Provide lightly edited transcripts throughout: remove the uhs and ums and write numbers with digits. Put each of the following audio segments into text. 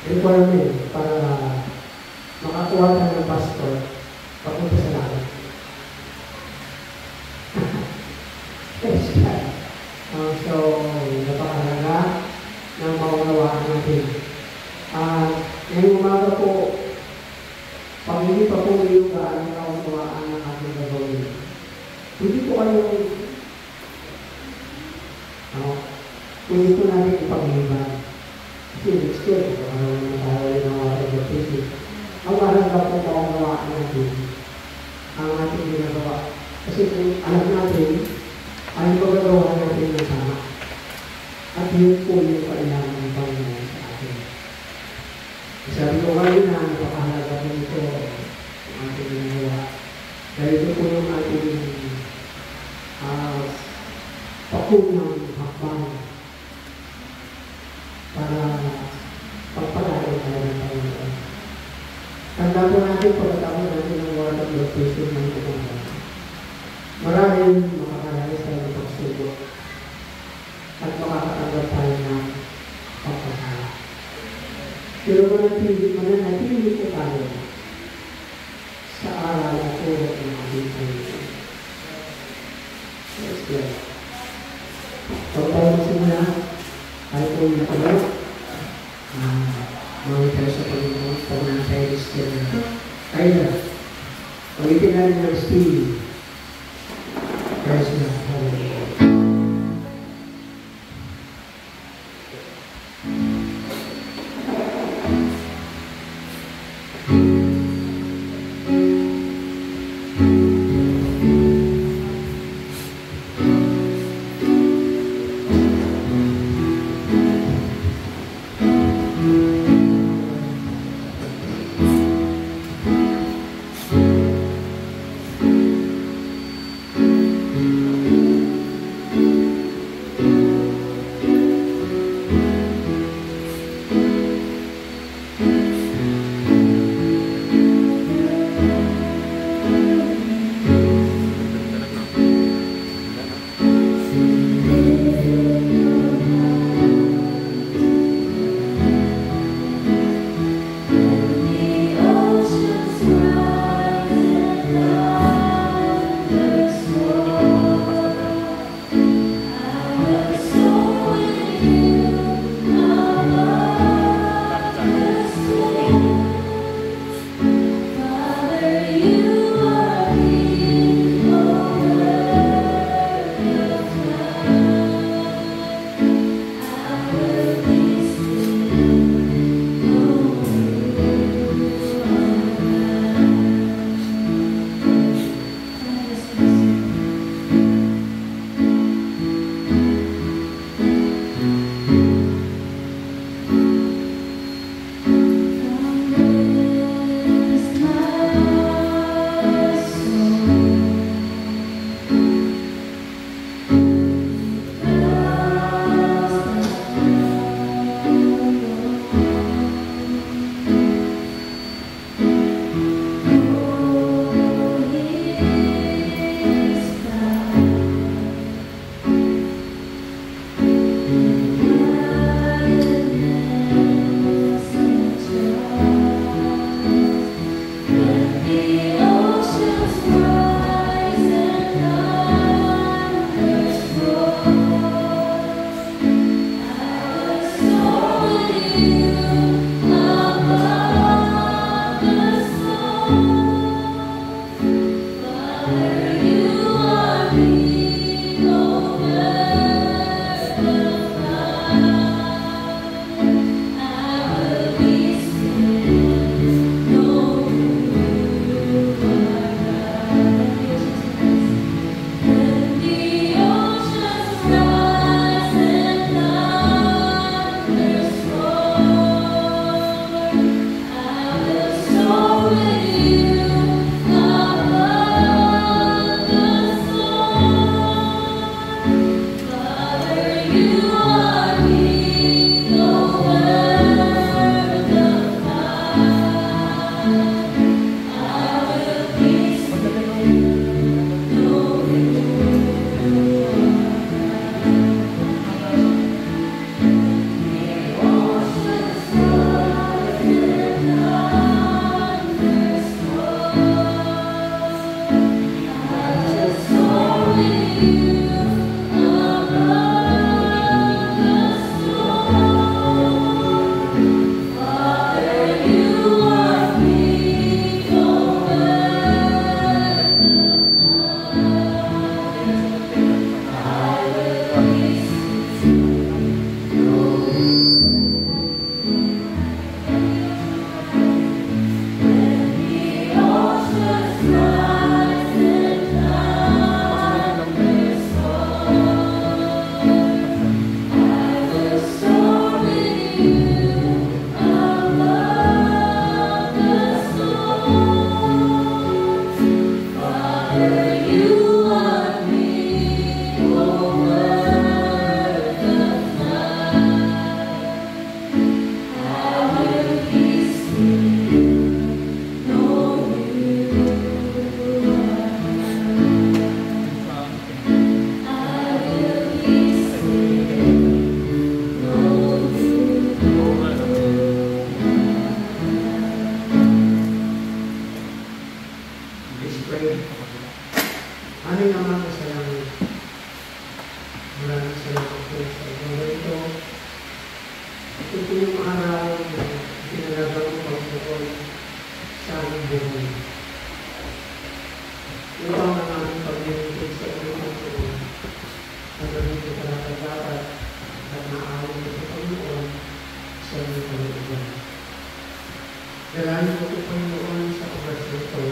requirement para makakuha ka ng passport papunta sa langit. Yes, so, napakahalaga na maunawaan natin. Ngayong umaga po, pag hindi pa po yung gaano naunawaan ng ating gagawin, hindi po kayo pwede po natin ipag-iban. Kasi next year, kung na tayo ng water baptism, ang mahalaga po maunawaan natin ang ating ginagawa. Kasi kung alam natin, ay magagawa natin ng sama. At yun po yung kailangan ng Panginoon sa atin. Sabi ko kayo na napakahalaga po ito ang ating ginagawa. Dahil ito po yung ating pakunang hakbang para pagpalain tayo ng Panginoon. Tanda po natin pagkatapos natin ng water baptism ng umaga. Maraming makakaranas tayo ng pagsubok at makakatanggap tayo ng pagpasala. Pero mananatili po tayo sa aral at turo ng ating Panginoon. Let's go. Pag tayo magsimula, tayo po yung nakalaw. Mawag tayo sa Panginoon pag nasa Elistia na tayo na. Ulitin natin ng Steve. Praise God. Hallelujah. Ito po yung araw na pinagagawa ng Panginoon sa aming buhay. Upang ang aming paglilingkod sa Panginoon at maging dapat at maaaring sa Panginoon sa aming Panginoon. Dalahin ko po Panginoon sa oras nito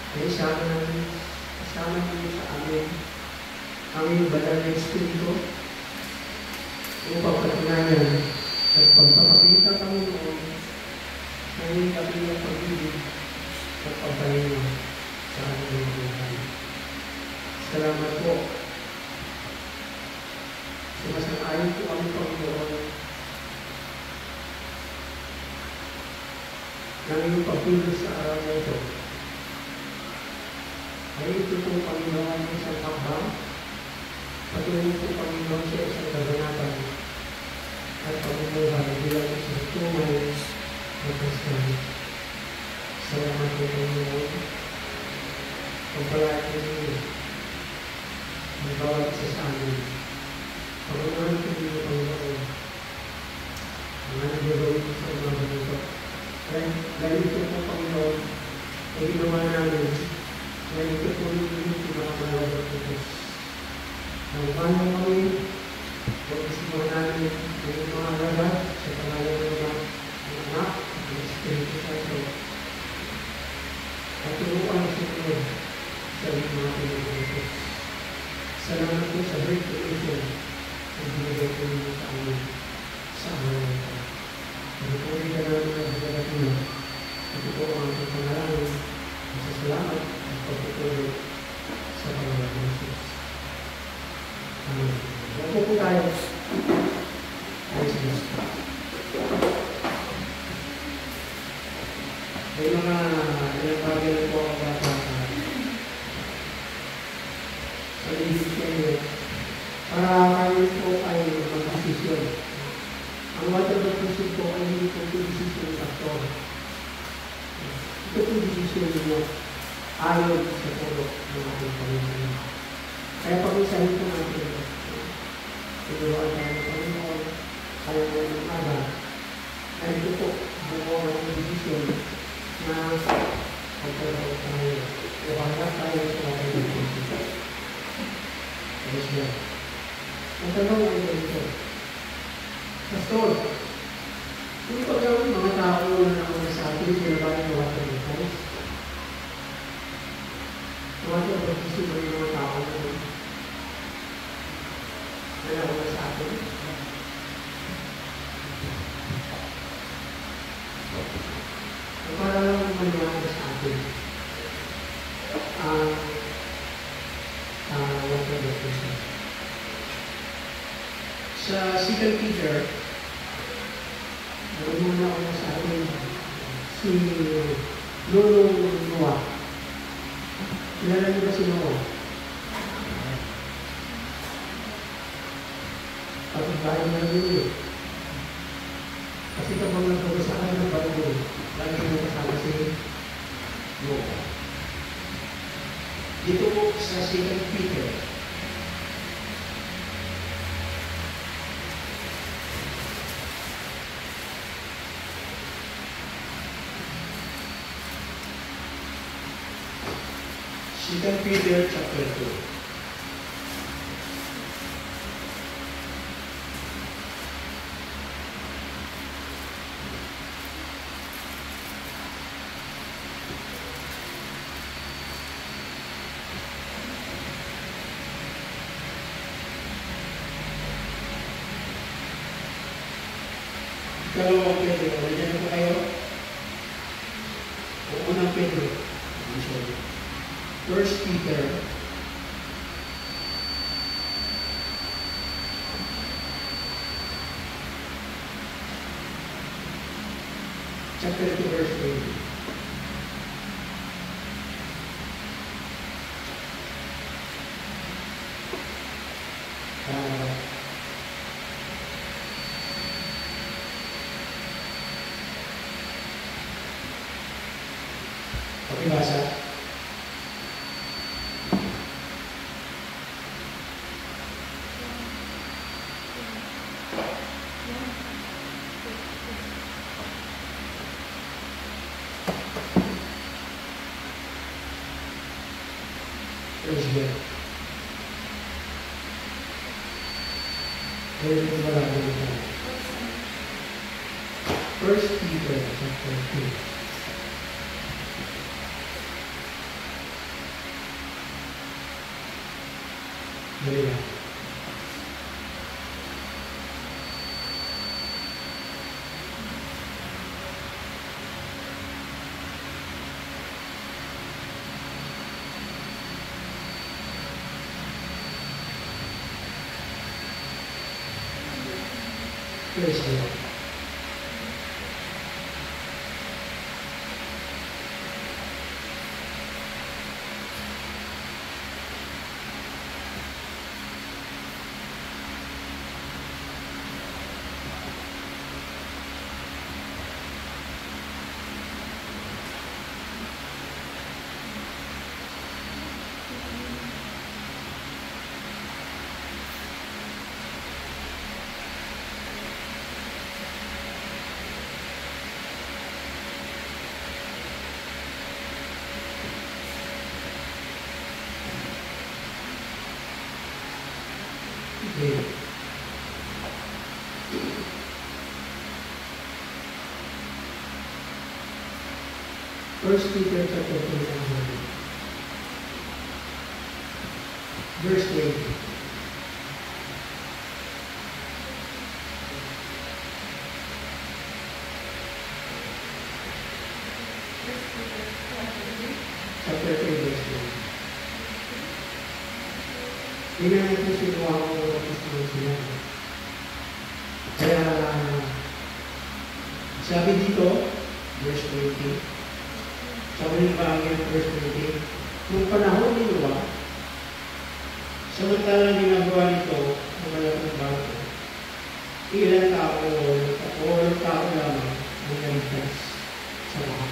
na isama niyo sa amin aming banal na Espiritu upang patunayan at pagpapakita Panginoon ng iyong dakilang pag-ibig at pagpahinga sa aming buhay. Salamat po. Sumasang-ayon po kami Panginoon ng iyong pagpili sa araw na ito. Ay ito po Panginoon ng isang hakbang, patuloy po Panginoon sa isang kaganatan at pamumuhay bilang isang tunay na Kristiyano. Salamat po Panginoon. Pagpalain po ninyo ang bawat isa sa amin. Pag-unahan po ninyo Panginoon ang anong gagawin sa umaga nito. Dahil ito po Panginoon ay ginawa namin na ito po ninyo pinakamalawag ng Diyos. Ang paano kami pag-isimuhan namin ng mga alaga sa pangalan ng mga anak ng Espiritu Santo at turuan sa inyo sa mga pinagdito. Salamat po sa great creation ang binigay po ninyo sa amin sa araw na ito. Pagpapuri ka namin ang hagagat nyo. Ito po ang aking pangalan sa salamat at pagpapuri sa pangalan ng Jesus. Amen. Wala po tayo. Praise God. May mga ilang bagay na po ang dapat sa lihit kayo para kayo po ay mag-desisyon. Ang water baptism po ay hindi po desisyon ng pastor. Ito po desisyon ninyo ayon sa puro ng ating Panginoon. Kaya pag-isahin po natin ito. Tinuruan tayo ng Panginoon, kaya mo ng aga. Kaya ito po, buo ng desisyon na pagkakaroon tayo. Iwahanap tayo sa ating desisyon. Praise God. Ang tanong ay ito. Pastor, kung pagkakaroon mga tao na nauna sa atin, sila ba yung water baptism? Water baptism ay mga tao na nauna sa atin. Para lang maniwala sa atin ang water baptism. Sa 2 Peter, muna ako sa atin si Lulong Noah. Kilala niyo ba si Noah? Pagkabayan na yun eh. Kasi kapag nagpagasa ka ng Bible, lagi mo kasama si Noah. Dito po sa 2 Peter, Peter chapter 2. Kalawang Pedro, nandiyan po kayo? O unang Pedro. First Peter chapter 2 verse 20. Pakibasa. first year. Kaya ito wala ko nito. First Peter chapter 2. Dali lang. Praise the Lord. Okay. First Peter chapter 2, verse 8. Chapter 3, verse 8. Hindi na natin sinuha ko sila. Kaya, sabi dito, verse 20, sabi ng bahagyan, verse 20, nung panahon ni Noah, samantalang ginagawa nito ang malaking bago, ilang tao o tao lamang ang naligtas sa lahat.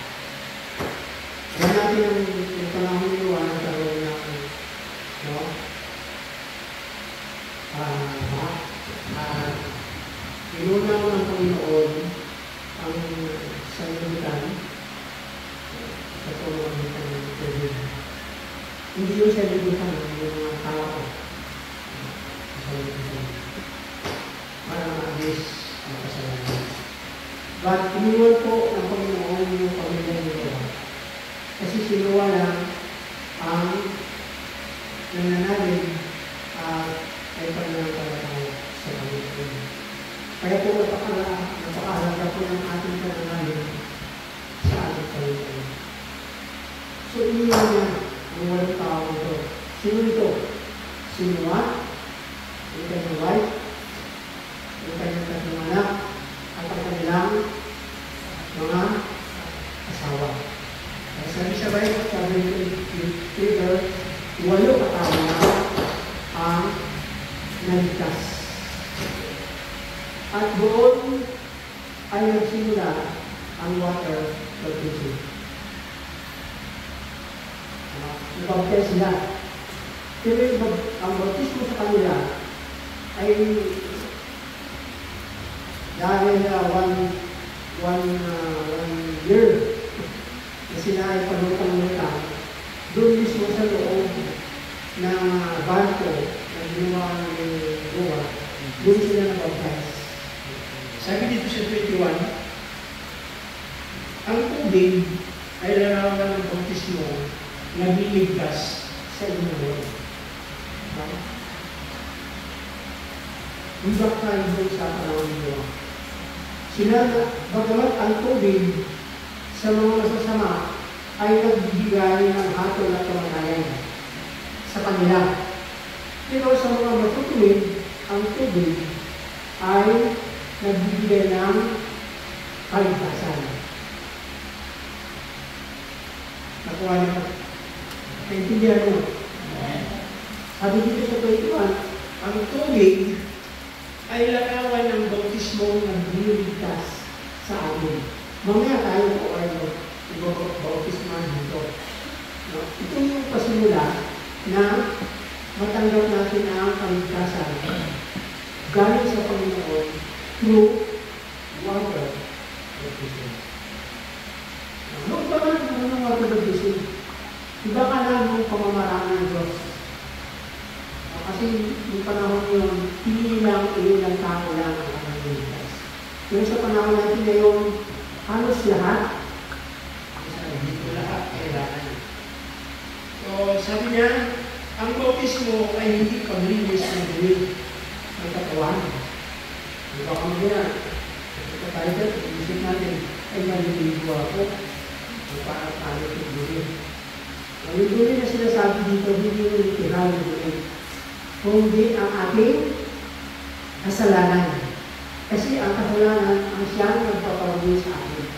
Kaya natin yung panahon ni Noah nagkaroon ng inunaw ng Panginoon ang sanlibutan sa pamamagitan ng COVID. Hindi yung sanlibutan ng mga tao sa sanlibutan para ma-address ang kasalanan. But iniwan po ng Panginoon yung pamilya nila kasi sinuwa lang ang nananalig ay pananampalataya sa Panginoon. Kaya po napakahalaga po ng ating pananalig sa ating Panginoon. So, iniwan niya ang walang tao ito. Sino ito? Si Noah, yung kanyang wife, yung kanyang tatlong anak, at ang kanilang mga asawa. Kaya sabi sa Bible, sabi ni Peter, 8 katao na ang naligtas. At doon ay nagsimula ang water baptism. Nabaptize sila. Pero ang baptismo sa kanila ay dahil one year na sila ay panutang-utang doon mismo sa loob ng barko na ginawa ng Noah, doon sila nabaptize. Sabi dito sa 21, ang tubig ay larawan ng bautismo na liligtas sa inyong. Ibang tayo doon sa panahon nyo. Bagamat ang tubig sa mga masasama ay nagbibigay ng hatol at kamatayan sa kanila. Pero sa mga matutuwid, ang tubig ay nagbibigay ng kaligtasan. Nakuha niyo. Naintindihan mo. Sabi dito sa 21, ang tubig ay larawan ng bautismo na biniligtas sa atin. Mamaya tayo po ay bautisman dito. Ito yung pasimula na matanggap natin ang kaligtasan galing sa Panginoon through water baptism. Noong pa nga ng water baptism, iba ka lang yung pamamaraan ng Diyos Kasi yung panahon yun, hindi lang ilang tao lang ang nangyayas. Yung sa panahon natin ngayon, halos lahat, dito lahat kailangan. So, sabi niya, ang bautismo ay hindi paglinis ng dumi ng katawan. Di ba kami yan? Ito tayo dyan, isip natin, ay maliligo ako. Para tayo yung dumi. Yung dumi na sinasabi dito, hindi yung literal ng dumi. Kundi ang ating kasalanan. Kasi ang kasalanan ang siyang nagpaparoon sa atin.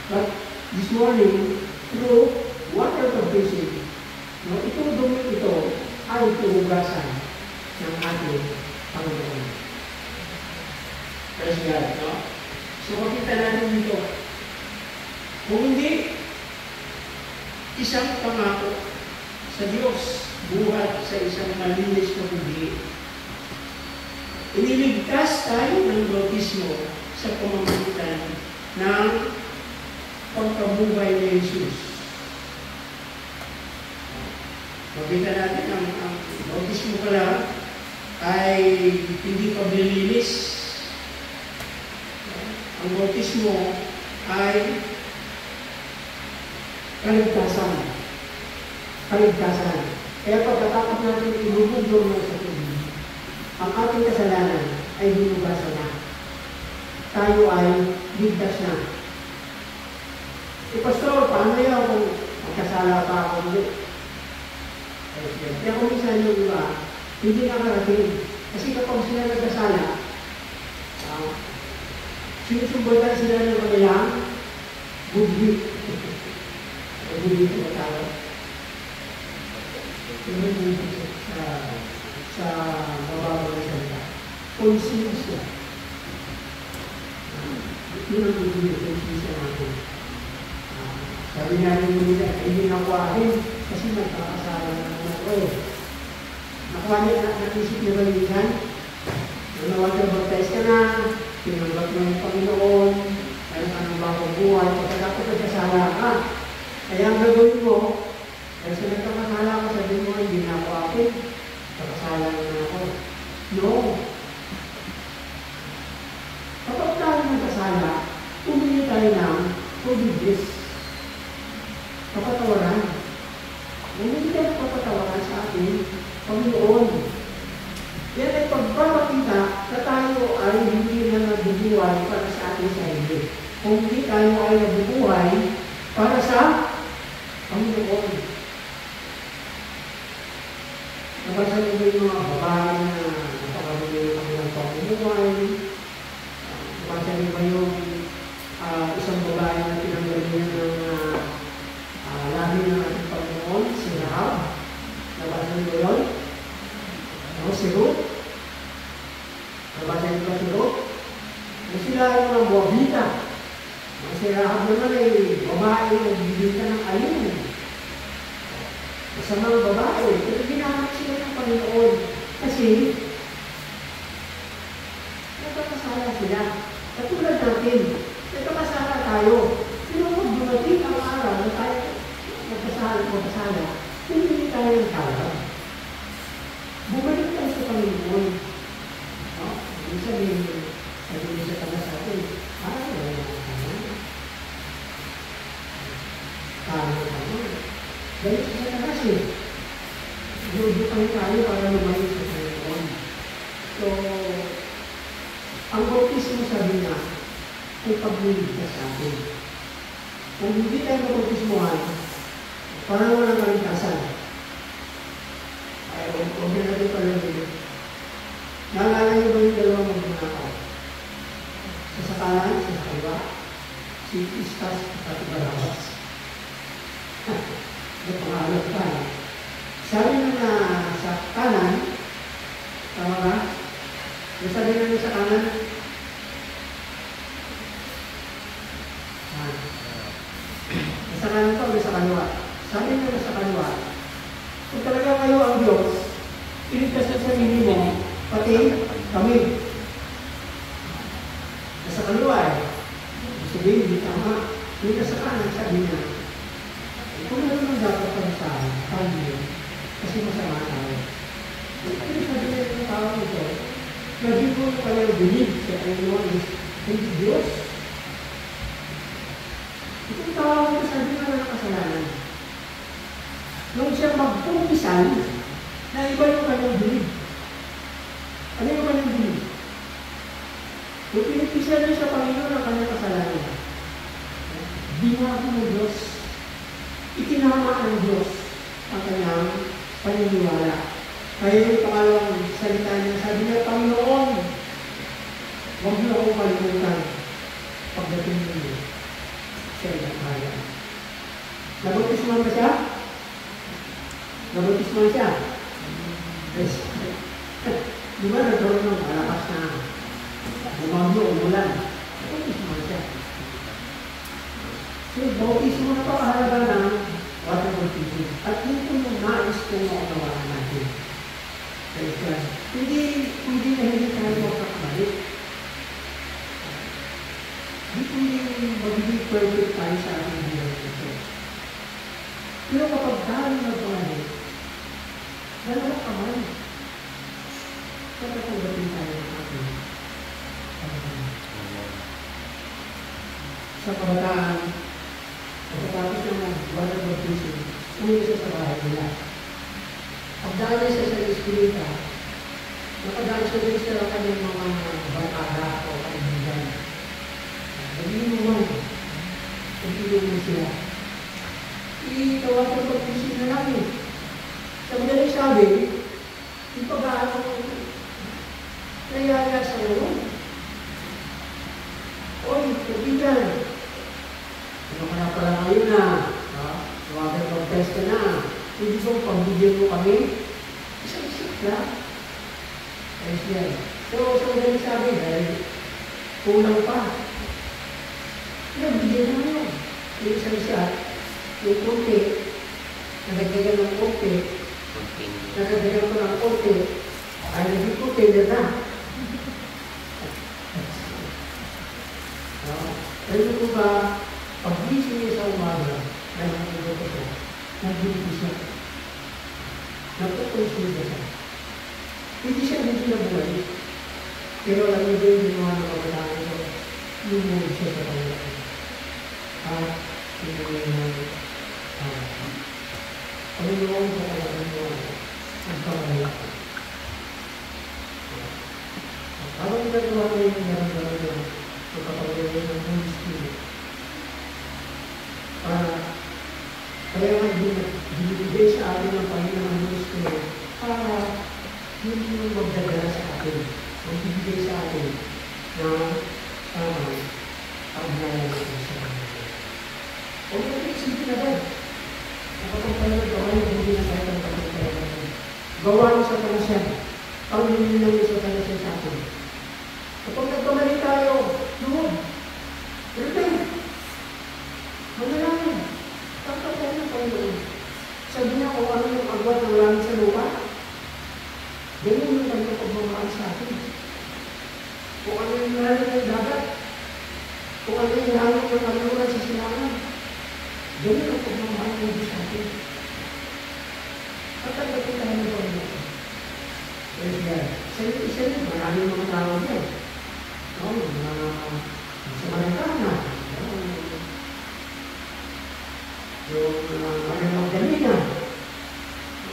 But this morning, through water baptism, itong dumi ito ay tuhugasan ng ating Panginoon. Praise God, no? So, makita natin dito, kung hindi isang pangako sa Diyos, buhat sa isang malinis na buhay, iniligtas tayo ng bautismo sa pamamagitan ng pagkabuhay ni Jesus. Makita natin ang bautismo pala ay hindi paglilinis. Ang bautismo ay kaligtasan. Kaligtasan. Kaya pagkatapos natin ilubog-lubog mo sa tubig, ang ating kasalanan ay hinugasan na. Tayo ay ligtas na. Pastor, paano yan kung magkasala pa ako ulit? Kaya kung minsan yung iba, hindi nakarating. Kasi kapag sila nagkasala, sinusumbatan sila ng kanilang budget. Budget na tao. Sa mababang na salita. Conscience. Yun ang budget, conscience natin. Sabi namin yung nila, hindi nakuha rin kasi nagkakasala na naman ako eh. Nakuha niya, naisip niya ba yun yan? Nawag-baptize ka na, tinanggap mo yung Panginoon, meron ka ng bagong buhay, pagkatapos nagkasala ka. Kaya ang gagawin mo, dahil sa nagkakasala ka, sabi mo, hindi na ako akin, nagkasala na ako. No. Kapag tayo nagkasala, tumili tayo ng forgiveness. Kapatawaran. Hindi tayo kapatawaran sa ating Panginoon. Yan ay pagpapakita na tayo ay hindi na nabubuhay para sa ating sarili. Kung hindi tayo ay nabubuhay para sa Panginoon. Nabasa niyo ba yung mga babae na napakabili ng kanilang pamumuhay? Nabasa niyo ba yung isang babae na tinanggal niya ng labi ng ating Panginoon, si Rahab? Nabasa niyo yun? Ako si Ruth? Nabasa niyo ba si Ruth? Sila ay mga Moabita. Si Rahab naman ay babae na nagbibigay ng alin. Masamang babae. Pero ginamit sila ng Panginoon. Kasi nagkakasala sila. Katulad natin, nagkakasala tayo. Pero kung dumating ang araw na tayo magkasala, hindi tayo ng tawag. Bumalik tayo sa Panginoon. Ibig sabihin sa tanda sa atin, wala na tama. Tama. Dahil sa tanda siya, dudukan tayo para lumalik sa Panginoon. So, ang bautismo sabi niya, ay pagliligtas sa atin. Kung hindi tayo mabautismohan, parang walang kaligtasan. Ay, huwag na natin pala nila. Naalala niyo ba yung dalawang magnanakaw? Sa kanan, sa kaliwa, si Istas at Barabas. May pangalan pa. Sabi na sa kanan, tama ba? Sabi na sa kanan, sa kanan pa o sa kaliwa? Sabi na sa kaliwa, kung talaga kayo ang Diyos, iligtas sa sarili mo, pati kami. Nasa kaliwa eh. Sabihin, hindi tama. Hindi ka sa kanan, sabi niya. Kung ano naman dapat para sa akin, kasi masama tayo. yung kanyang belief sa Panginoon is hindi Diyos. Itong tawag ko sa Diyos ng kasalanan. Nung siya magpumpisan, na iba yung kanyang belief. Ano yung kanyang belief? Kung pinipisan niya sa Panginoon ang kanyang kasalanan, binago ng Diyos, itinama ng Diyos ang kanyang paniniwala. Kaya yung pangalawang salita niya, sabi niya, Panginoon, huwag niyo akong kalimutan pagdating ninyo sa ilang kaya. Nabautisman ba siya? Nabautisman siya? Yes. Di ba nagkaroon ng malakas na bumagyo o mulan? Nabautisman siya. So, bautismo na pakahalaga ng water baptism. At yun po yung nais kong makatawanan natin. Kaya hindi na hindi tayo makakabalik. Hindi magiging perfect tayo sa ating buhay ito. Pero kapag tayo nagbalik, dalawang kamay, pagkatanggapin tayo ng ating sa kabataan, pagkatapos ng water baptism, umuwi siya sa bahay nila. Pagdaan siya sa Espirita, nakadaan siya din sa kanyang mga barkada o kaibigan. Naging naman, nagtulungan sila. Water baptism na namin. Sa madaling sabi, yung pag-aano nayaya sa ulo. Oy, kaibigan, ano ka na pala ngayon na? Water baptized ka na. Hindi bang pagbigyan mo kami? Isang-isip lang. Ayos yan. So, madaling sabi, dahil kulang pa. Bigyan mo yun. Yung isang-isa, yung konti, nagagdagan ng konti, nagagdagan ko ng konti, ay naging konti na. Pero kung ba, pag-gising niya sa umaga, ay nakagdagan ko siya, nag-gising siya. Nagpupunsin siya. Hindi siya nabuhay. Pero alam niyo din yung mga nakabalaan ko, lumuhod siya sa Panginoon. At Panginoon ko kaya mo ang kamalak. Habang nagawa ko yung naramdaman niya, magkapagawin ng Holy Spirit. Kaya nga binibigay sa atin ng Panginoon ng Holy Spirit para yun yung magdadala sa atin. Magbibigay sa atin na pag-nalala natin sa Panginoon. Huwag natin isipin na ba? Kapag tayo gawa yung hindi na tayo ng pagkakalaman. Gawa niyo sa panasyan. Pag-nililang niyo sa panasyan sa atin. Kapag nagkamali tayo, luhod. Repent. Manalangin. Takot tayo ng Panginoon. Sabi niya kung ano yung agwat ng langit sa lupa. Ganyan yung kanyang pagmamahal sa atin. Kung ano yung lalim ng dagat. Kung ano yung lalim ng kaluran sa silangan. Ganyan ang pagmamahal ng Diyos sa atin. At tanggapin tayo ng Panginoon. Kaya isa rin, maraming mga tao yan. Sa Marikana, yung Maria Magdalena,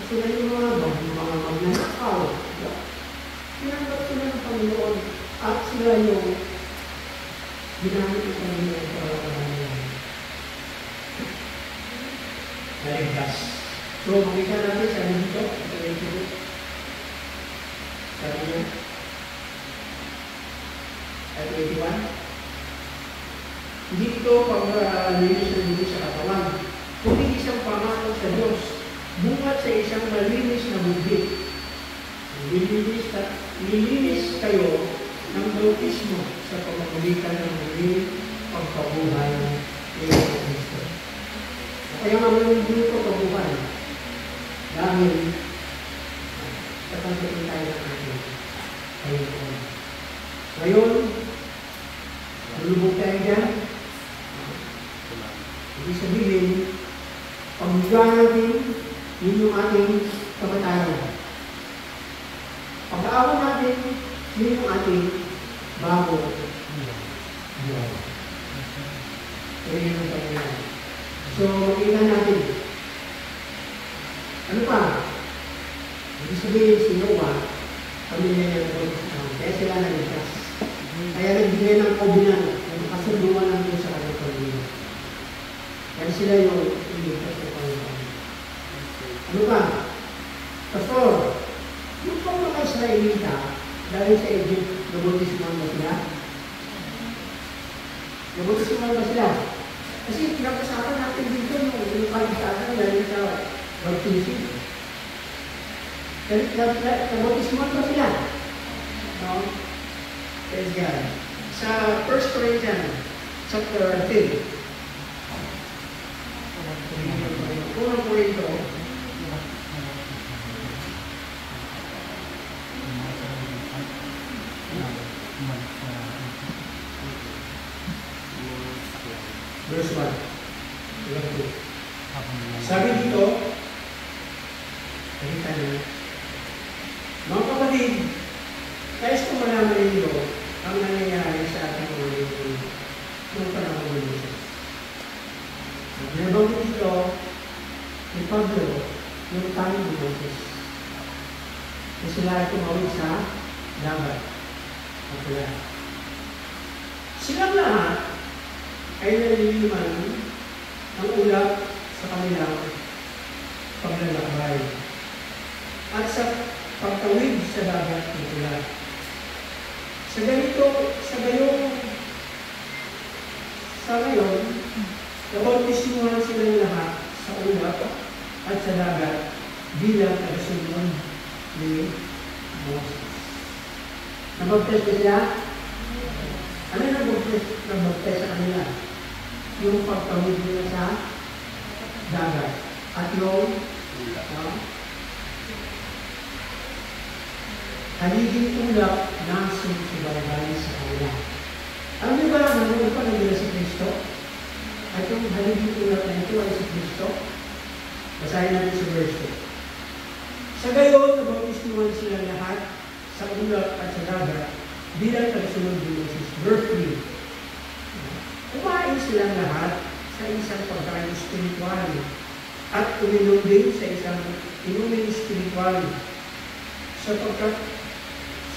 sila yung mga magnanakaw. Tinanggap sila ng Panginoon at sila yung ginamit ng Panginoon para kapanayan. Naligtas. So, makita natin sa dito, sabi niya, at 81, hindi ito pag-linis ng Diyos sa katawan, kundi isang pangako sa Diyos, bungat sa isang malinis na buhay. Lilinis kayo ng bautismo sa pamamagitan ng muling pagkabuhay ni Kristo. Kaya nga muling ito pagbuhay dahil tatanggapin tayo ng ating Panginoon. Ngayon, lulubog tayo dyan. Ibig sabihin, pagbugaan natin, yun yung ating kamatayan. Pag-aawa natin, yun yung ating So, makita natin. Ano pa? Ibig sabihin si Noah, pamilya niya ng Bautista. Kaya sila naligtas. Kaya nagbigay ng covenant na nakasunduan ng Diyos sa kanyang pamilya. Kaya sila yung iligtas ng Panginoon. Ano pa? Pastor, yung pang mga Israelita, dahil sa Egypt, nabautismuhan ba sila? Nabautismuhan ba sila? Kasi pinapasakan natin dito yung kaligtasan dahil sa baptism. Nabautismuhan ba sila? No? Praise God. Sa 1 Corinthians, chapter 10, Unang Korinto, verse 1. Sabi dito, nakita niyo, mga kapatid, kaya kung malaman ninyo ang nangyayari sa ating mga lingkod noong panahon ng Diyos. Nabanggit dito ni Pablo yung time ni Moses. Na sila ay tumawid sa dagat. Silang lahat ay naliliman ng ulap sa kanilang paglalakbay at sa pagtawid sa dagat ng ulap. Sa ngayon, nabautismuhan silang lahat sa ulap at sa dagat bilang tagasunod ni Moses. Nabaptize ba sila? Ano yung nabaptize sa kanila? Yung pagtawid nila sa dagat at yung haliging ulap na sumusubaybay sa kanila. Alam niyo ba, nanonood pa nila si Kristo? At yung haliging ulap na ito ay si Kristo? Basahin natin sa verse 2. Sa gayon, nabautismuhan sila lahat sa ulap at sa dagat bilang tagasunod ni Moses. Verse 3. Kumain silang lahat sa isang pagkain spiritual at uminom din sa isang inumin spiritual sapagkat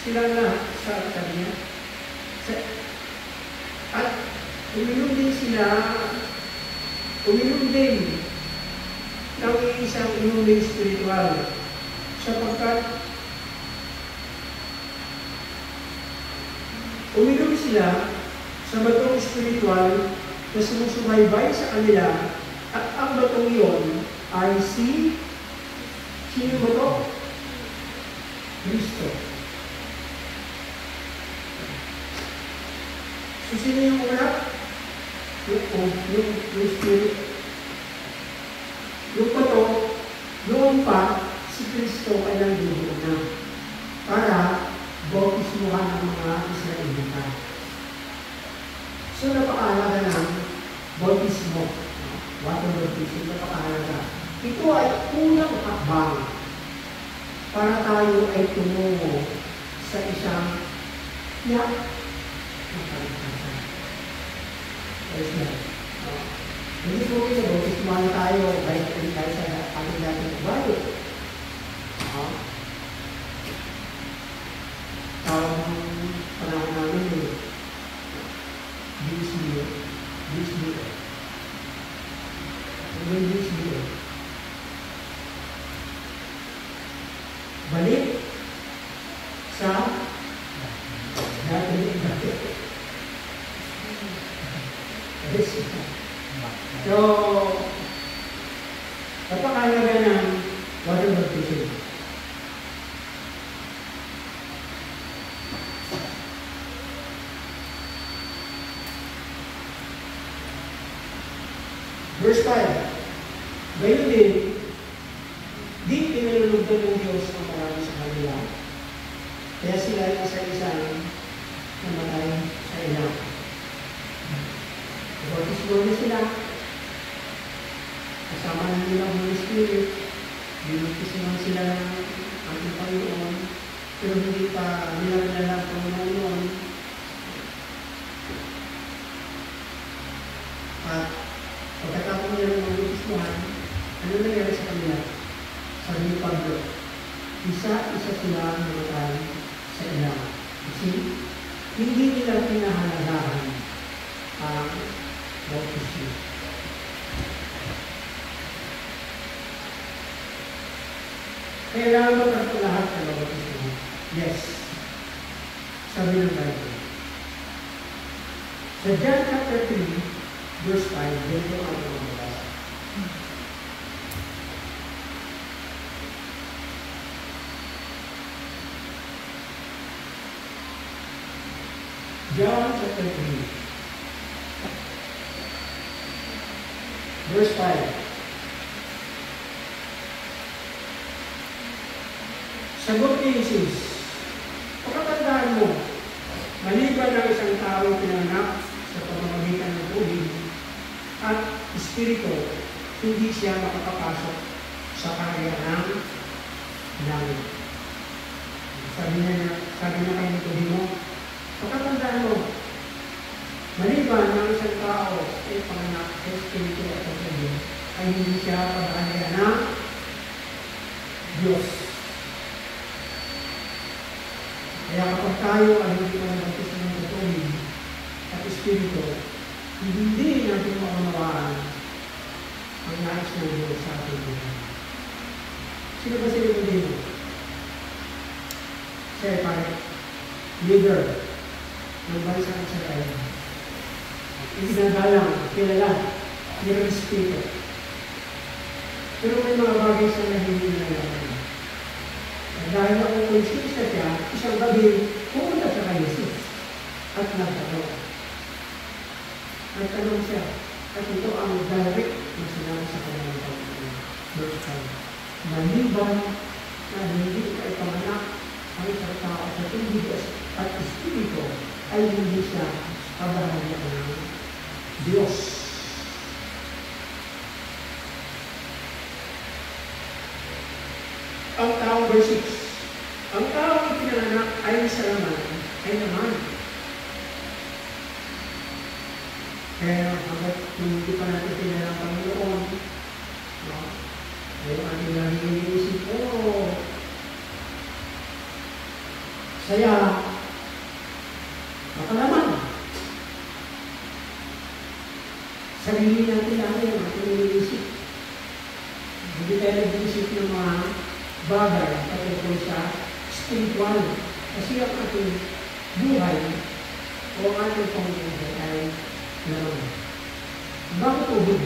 silang lahat sa kanya at uminom din ng isang inumin spiritual sapagkat uminom sila sa batong spiritual na sumusubaybay sa kanila at ang batong iyon ay sino ba ito? Kristo. So, sino yung ulap? Yung spirit. Yung bato, noon pa, si Kristo ay nandito na para bautismuhan ang mga Israelita. So, napakahalaga ng bautismo. Water baptism, napakahalaga. Ito ay unang hakbang para tayo ay tumungo sa isang tiyak na kaligtasan. Praise God. Hindi po kayo, bautismuhan tayo kahit tayo sa ating dating ugali. Panahon namin BCO. Ano yung BCO? Balik sa dating ugali. So, napakahalaga ng water baptism. Verse 5. Gayon din, di pinalulugdan ng Diyos ang marami sa kanila. Kaya sila ay isa-isang namatay sa ilang. Bautismuhan na sila. Kasama na nila ang Holy Spirit. Binautismuhan sila ng ating Panginoon. Pero hindi pa nila kilala ang Panginoon. At pagkatapos kanilang mga bautismuhan, ano nangyari sa kanila? Sabi ni Pablo, isa-isa sila namatay sa ilang. Kasi hindi nila pinahalagahan ang bautismo. Kailangan ba ito lahat ng bautismo? Yes. Sabi ng Bible. Sa John chapter 3, verse 5, dito ang mga mabasa. John chapter 3, verse 5. Sagot ni Jesus, pagkatandaan mo, maliban ng isang tao pinanganak sa pamamagitan ng tubig at espiritu, hindi siya makakapasok sa kaharian ng langit. Sabi niya kay Nicodemo, pagkatandaan mo, maliban ng isang tao ay panganak sa espiritu at sa tubig, ay hindi siya pagkaharian ng Diyos. Kaya kapag tayo ay hindi ko nabautismo ng tubig at espiritu, hindi natin maunawaan ang nais ng Diyos sa ating buhay. Sino ba sila mo din? Siya ay parang leader ng bansa ng Israel. Itinagalang, kilala, ng espiritu. Pero may mga bagay sa na hindi nalaman. Dahil nakukonsinsa siya, isang gabi, pumunta siya kay Jesus at nagtanong. Nagtanong siya, at ito ang direct na sinabi sa kanyang pagkakas. Verse 5. Maliban na hindi ka ipanganak ang isang tao sa tubig at espiritu, ay hindi siya kabahagi ng Diyos. Ang tao, verse 6. Ang tao ipinanganak ay sa laman, ay naman. Kaya hanggat hindi pa natin pinala ang Panginoon, no? Ngayon ating lang iniisip, saya, makalaman. Sarili natin lang yan, ating iniisip. Hindi tayo nag-iisip ng mga bagay patungkol sa spiritual. Kasi ang ating buhay o ang ating pangbuhay ay naman. Bakit tubig?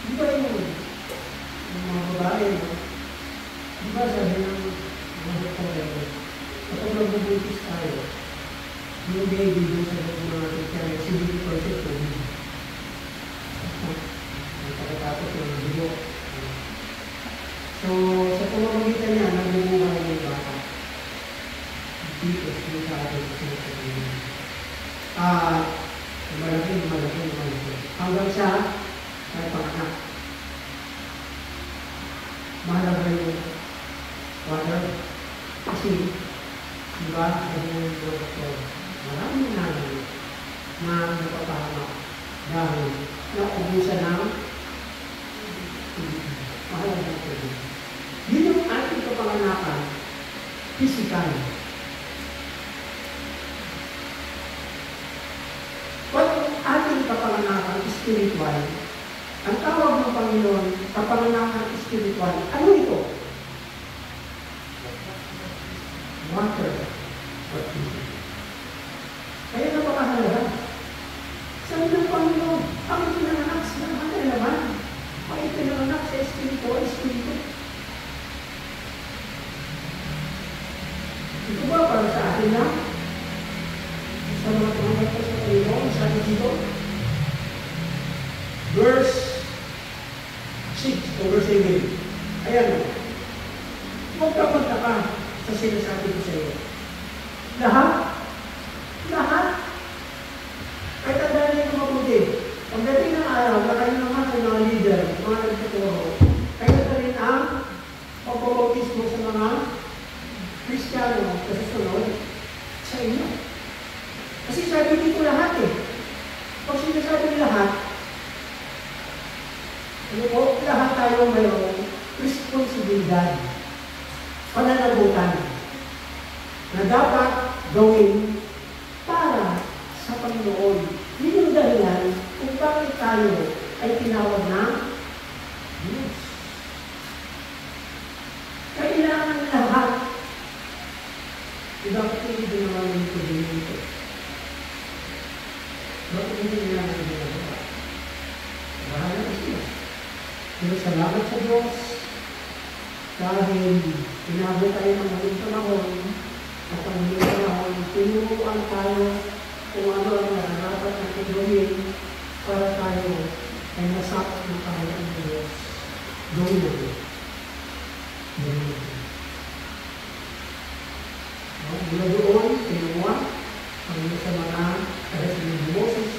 Di ba yung mga babae, no? Di ba sabi ng mga doktor, kapag nagbubutis tayo, yung baby doon sa mga teacher, 70% tubig. Ang pagkatapos ng bigo. So, sa pamamagitan niya, nagbubuhay ng bata. Dito, sa ating sinasabi. Malaki. Hanggang sa ay panganak. Mahalaga yung water. Kasi, diba, sabi ng mga doktor, maraming nanay na napapahamak dahil naubusan ng mahalaga ng tubig. Yun yung ating kapanganakan, physical. Pag ating kapanganakan, spiritual, ang tawag ng Panginoon, kapanganakan spiritual, ano ito? Water. Kaya napakahalaga. Sabi ng Panginoon, ang pinanganak sa mga laman, ang pinanganak sa espiritu. Ito ba para sa atin lang? Sa mga tumangat ko sa Panginoon, sabi dito, verse 6 o verse 7. Ayan, huwag ka magtaka sa sinasabi ko sa iyo. Lahat, ay tandaan niyo ito mabuti. Pagdating ng araw, na kayo naman ay mga leader, mga nagtuturo, kayo na rin ang pagpapautismo sa mga Kristiyano sa susunod sa inyo. Kasi sabi dito lahat eh. Pag sinasabi lahat, Ano po, lahat tayo mayroong responsibilidad, pananagutan, na dapat gawin para sa Panginoon. Yun yung dahilan kung bakit tayo ay tinawag na Diyos. Kailangan lahat. Bakit hindi ginawa ng ito? Bakit hindi ginawa ng ito? Bahala na siya. Pero salamat sa Diyos dahil inabot tayo ng maging panahon at ang maging panahon, tinuruan tayo kung ano ang nararapat natin gawin para tayo ay masakot ng kahit ang Diyos. Gawin natin. Mula doon, kinuha ang sa mga kadasin ng Moses,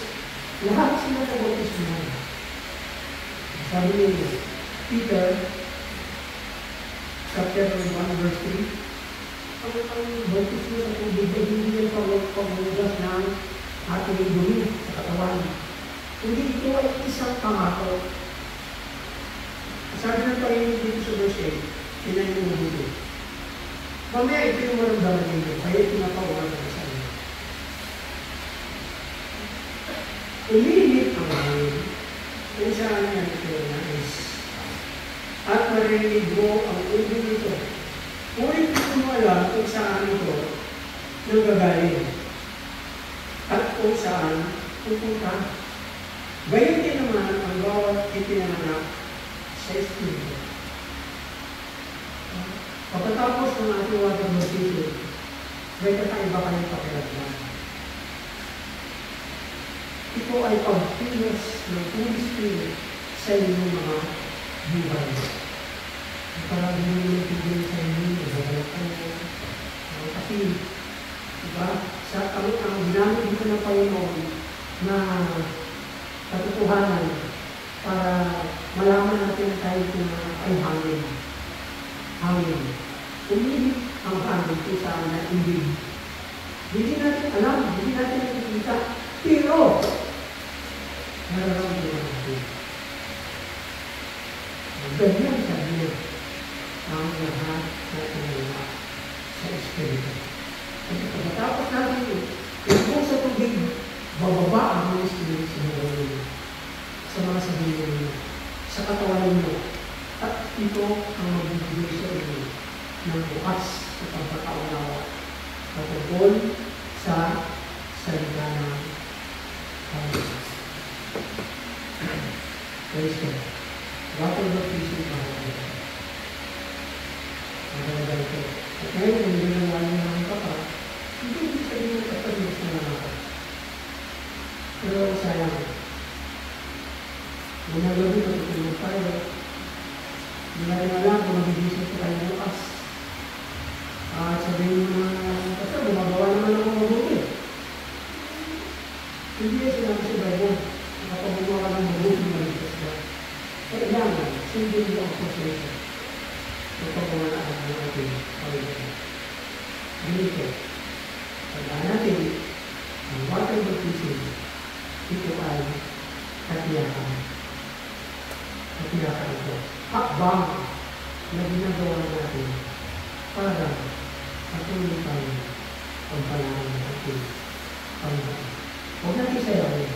lahat sila nag-bautis na. Sabi ni Peter, chapter 1, verse 3, ang bautis nyo sa tubig ay hindi yan pag-ugas ng ating dumi sa katawan. Hindi ito ay isang pangako. Sabi na tayo dito sa verse 8, kinayin mo dito. Mamaya ito yung maramdaman ninyo, kaya tinatawagan ko sa inyo. Umiinit ang hangin, kung saan yan ito nais. At marinig mo ang ulo nito. Ngunit hindi mo alam kung saan ito nanggagaling. At kung saan pupunta. Gayon din naman ang bawat ipinanganak sa Espiritu. Pagkatapos ng ating water baptism, may kakaiba kayong pakiramdam. Ito ay pagkilos ng Holy Spirit sa inyong mga buhay. Parang hindi tigil sa inyo, nagagalat kayo. Kasi, diba, sa ang ginamit dito ng Panginoon na katotohanan para malaman natin tayo kung ay hangin. Hangin. Umilig ang hangin kung saan na ibig. Hindi natin alam, hindi natin nakikita, pero nararamdaman natin. Ganyan sabi niya ang lahat na tinala sa Espiritu. At pagkatapos natin kung sa tubig, bababa ang Holy Spirit sa mga ninyo, sa mga sabihin ninyo, sa katawan ninyo. At ito ang magbibigay sa inyo ng bukas sa pagkakaunawa patungkol sa salita ng Panginoon. Praise God. Water baptism Panginoon. Ang ganda ito. At ngayon, kung hindi na wala ng kapag, hindi ibig sabihin ng kapag mas na ako. Pero sayang, muna gabi matutulog tayo. Hindi na rin alam kung mag-ibisip ko tayo bukas. Sabihin mo na, kasi gumagawa naman ako mabuti. Hindi yan sinabi sa Bible. Kapag gumawa ng mabuti, maligtas ka. Kailangan, sundin mo ang proseso. Kapag gumanaan ng ating Panginoon. Ganito. Tandaan natin, ang water baptism, ito ay katiyakan. Katiyakan ito. Hakbang na ginagawa natin para patuloy tayo pagpalaan ng ating Panginoon. Huwag natin sayawin.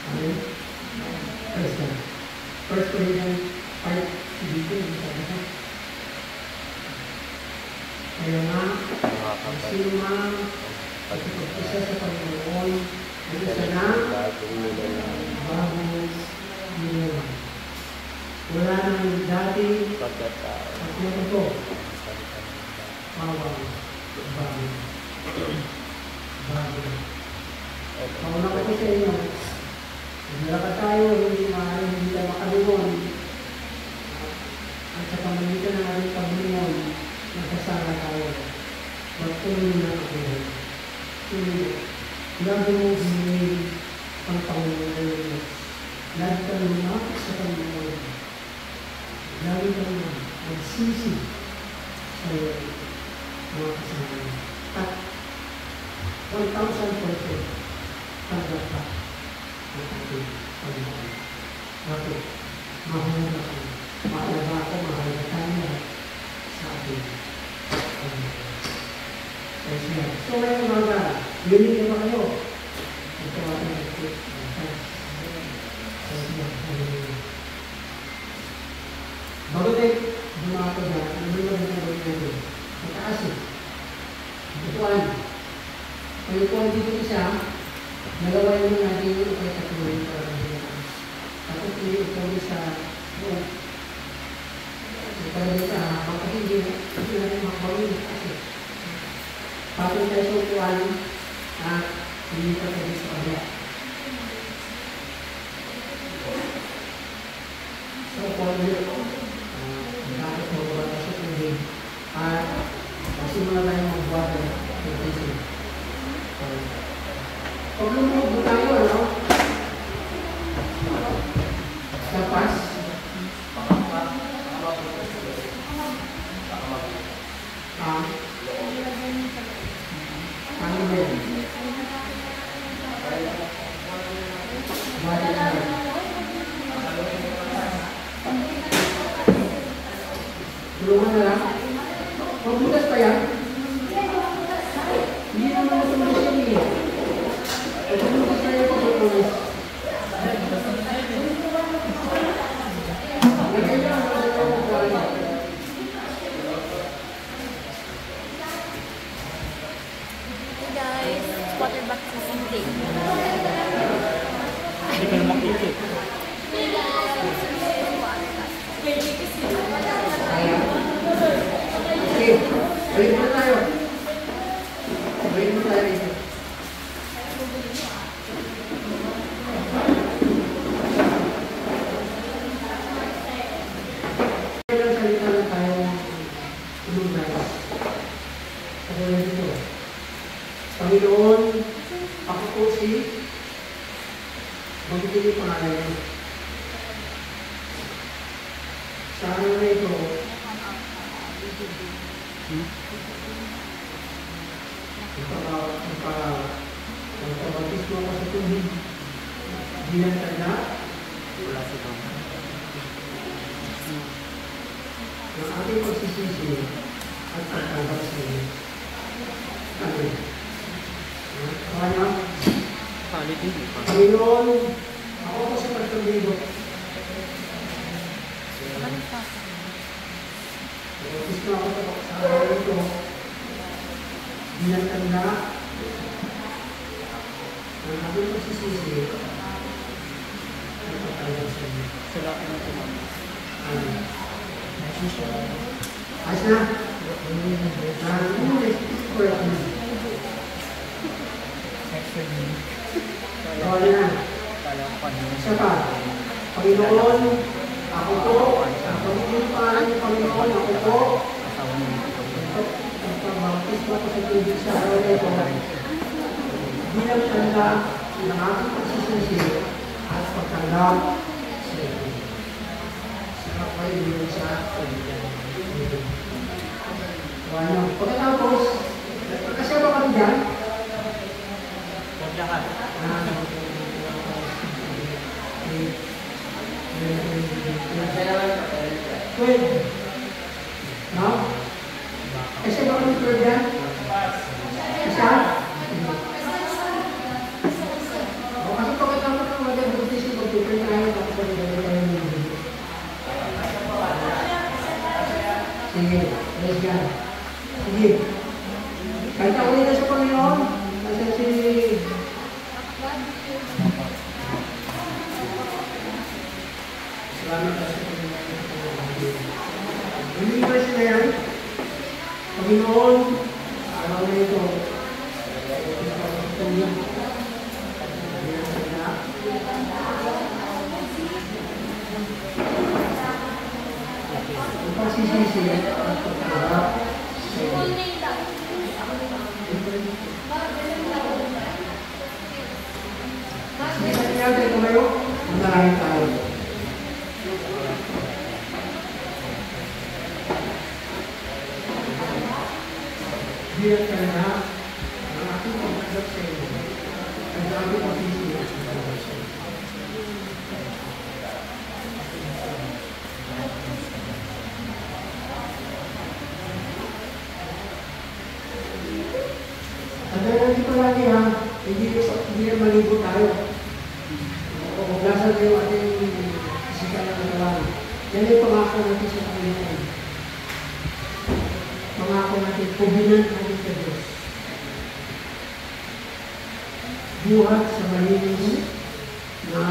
Amen? Praise God. 1 Corinthians 5, dito, sabi ko. Kaya nga, ang sino man pagkipag-isa sa Panginoon, ay isa na bagong nilawa. Wala nang dati at meron ito. Bawang bago. Pauna ko sa inyo, nalakad tayo, hindi maaaring hindi tayo makalingon. At sa pamamagitan ng ating paglingon, nakasara tayo. Magtuloy na ako. Tuloy. Lagi mo humingi ang Panginoon. Lagi ka lumapit sa Panginoon. Lagi ka magsisi sa mga kasama. At 1,000% tanggap ka ng ating Panginoon. Bakit? mahalaga ako, mahalaga tayo sa atin. So ngayon mga, unique na kayo. Ito ating nag-click. Bago tayo dumako na, ano yung nagawin natin? Mataas eh. Butuan. Kaya po dito isa, nagawain mo natin yung okay katuloy para mataas. Tapos hindi sa para sa makahindi natin makabawin kasi patong tayo sa upuan at hindi pa tayo sa kabila. So, upuan nyo bakit mo ba sa tubig at masimula tayo magbuhat ng meditation. Pag lumubog tayo, ano? Lapas. Ano ba yan? Buhatin na yan. Tulungan na lang. Magbutas pa yan? Hindi naman matulog yan eh. Magbutas na yan pagbutas. Water baptism day. Hindi ka na makikit. Okay, balik mo tayo. Balik mo tayo dito. Ilang salita na tayo umungay. Katulad dito. Panginoon, ako po si magiging pangalan niyo. Sa ano na ito, nagpabautismo ako sa tubig, bilang tanda, Wala sa ito. ng ating pagsisisi at pagtanggap sa iyo. Amen. Kaya, Palit din. Panginoon, ako po sa pagkabigo. Gusto ako sa araw ito, bilang tanda ng ating pagsisisi at pagtanggap sa iyo. Sila ko na tumama. Amen. Ayos na? Kawala na. Isa pa. Panginoon, ako po, ang pagiging pangalan ni Panginoon, ako po, ang pagbautismo ko sa tubig sa araw na ito, bilang tanda ng aking pagsisisi at pagtanggap sa iyo. Sarap kayo bilang sa Kawala. Pagkatapos, kasama kami dyan, Huwag lahat. No? Kasi baka may third yan? Isa? O kasi pagkatapos ng mga baptism, pag-prepare tayo, tapos pag-prepare tayo ng video. Sige, let's go. Sige. Kanta ulit na sa Panginoon. Kasi si... Salamat sa Panginoon. Hindi ba sila yan? Panginoon, araw na ito. Ang pagsisisi at pagkakarap sa iyo. Sa kanya tayo tumayo, manalangin tayo. Bilang tanda ng aking pagkakarap sa iyo, ang dami pagsisisi at pagkakarap sa iyo. lagi ha, hindi na maligo tayo. O maglasan na yung ating physical na katawan. Yan yung pangako natin sa Panginoon. Pangako natin, kubinan natin sa Diyos. Buhat sa malinis na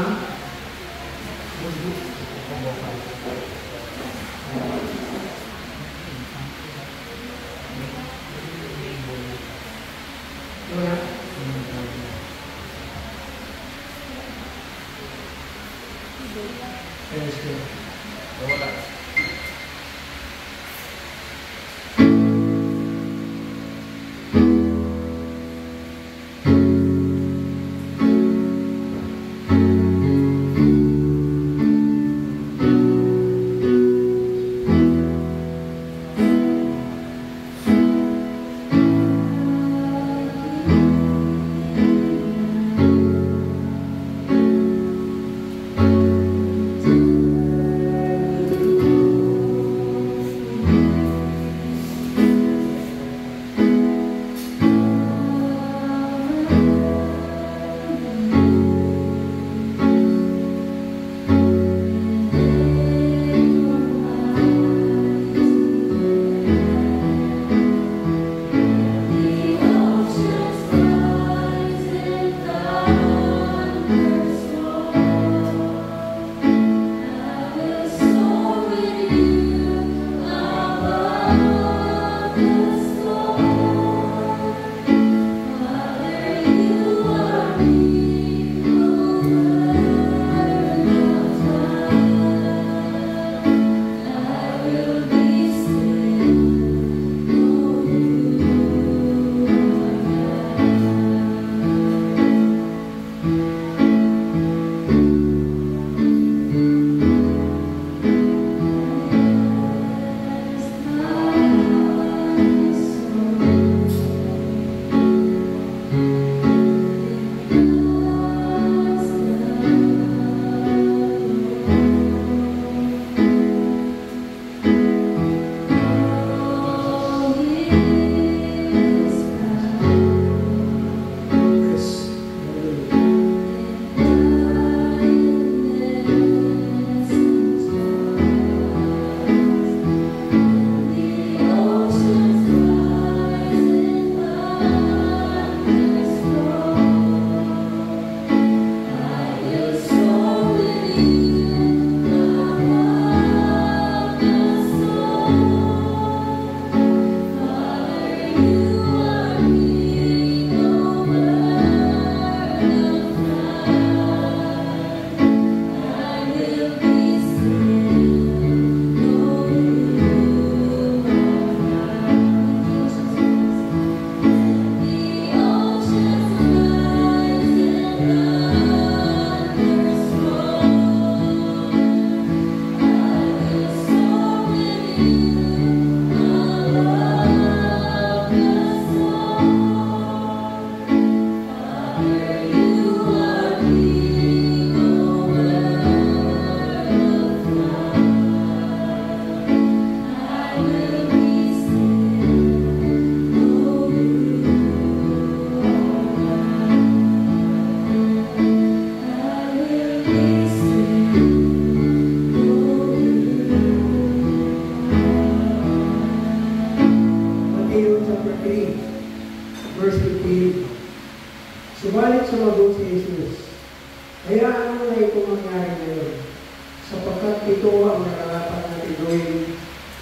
mundo. verse 15. Subalit sumagot si Jesus, hayaan mo na ito mangyari ngayon, sapagkat ito ang nararapat natin gawin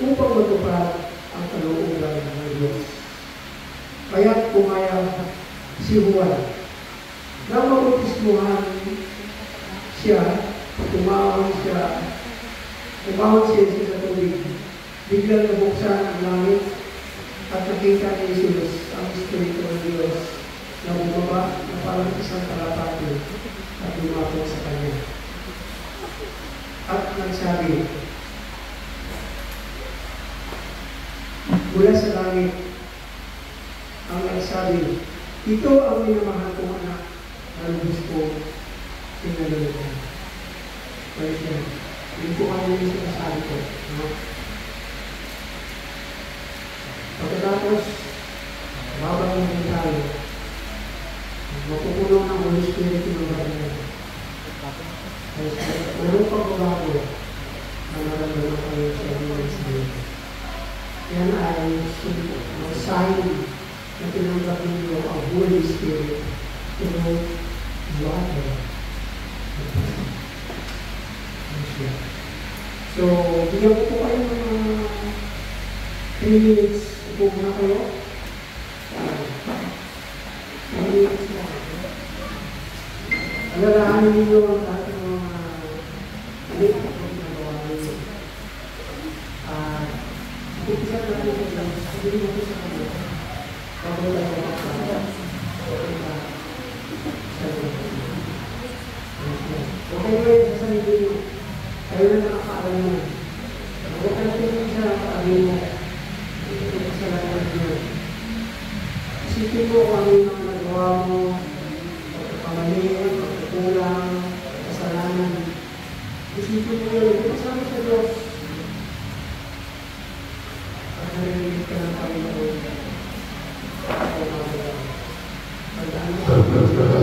upang matupad ang kalooban ng Diyos. Kaya't pumayag si Juan. Nang mabautismuhan siya, tumawag siya sa tubig. Biglang nabuksan ang langit at nakita ni Jesus ang Espiritu ng Diyos na bumaba na parang isang kalapati at lumapit sa kanya. At nagsabi, mula sa langit, ang nagsabi, ito ang minamahal kong anak na lubos ko pinalulugan. Praise God. Hindi ko kami yung sinasabi ko. No? Pagkatapos, babang tayo, Holy Spirit tinubad niya. Anong pagbabago na naramdaman kayo sa Holy Spirit? Yan ay sign na tinanggap ninyo ang Holy Spirit through water. So, bigyan ko po kayo ng mga 3 minutes. Upo muna kayo. 3 minutes na. Alalahanin ninyo ang ating mga ulit na ginagawa ninyo. Ipisan natin sa Diyos. Sabihin natin sa Kanya. Bago tayo makakala. Okay ba? Sa Diyos. Okay ba yun sa sarili nyo? Kayo na nakakaalam mo. Huwag ka natin sa nakaalam mo. Ito kasalanan nyo. Isipin mo kung ano yung mga nagawa mo. Pagkakamaliin, pagkakulang, kasalanan. Isipin mo yun. Ito kasama sa Diyos. Narinig ka ng Panginoon. Tandaan mo.